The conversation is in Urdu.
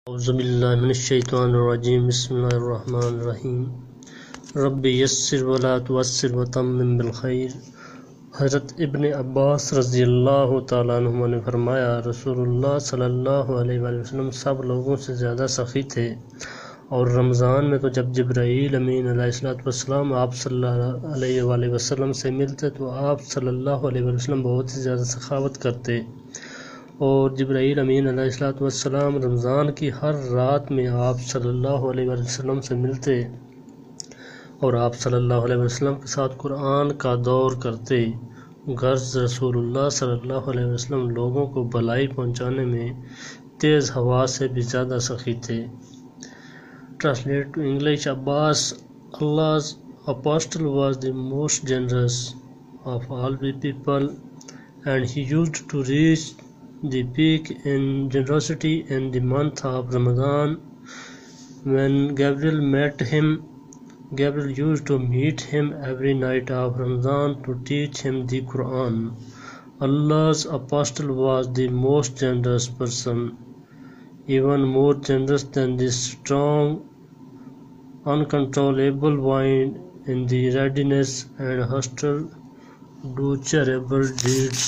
اعوذ باللہ من الشیطان الرجیم بسم اللہ الرحمن الرحیم رب یسر ولا تعسر وتمم بالخیر۔ حضرت ابن عباس رضی اللہ تعالیٰ عنہ نے فرمایا رسول اللہ صلی اللہ علیہ وآلہ وسلم سب لوگوں سے زیادہ سخی تھے، اور رمضان میں تو جب جبرائیل امین علیہ السلام آپ صلی اللہ علیہ وآلہ وسلم سے ملتے تو آپ صلی اللہ علیہ وآلہ وسلم بہت ہی زیادہ سخاوت کرتے، اور جبرائیل امین علیہ السلام رمضان کی ہر رات میں آپ صلی اللہ علیہ وسلم سے ملتے اور آپ صلی اللہ علیہ وسلم کے ساتھ قرآن کا دور کرتے۔ غرض رسول اللہ صلی اللہ علیہ وسلم لوگوں کو بھلائی پہنچانے میں تیز ہوا سے بھی زیادہ سخی تھے۔ Translate to English. Abbas, Allah's apostle, was the most generous of all the people, and he used to reach the peak in generosity in the month of Ramadan. When Gabriel met him, Gabriel used to meet him every night of Ramadan to teach him the Quran. Allah's apostle was the most generous person, even more generous than the strong, uncontrollable wine in the readiness and hostile do charitable deeds.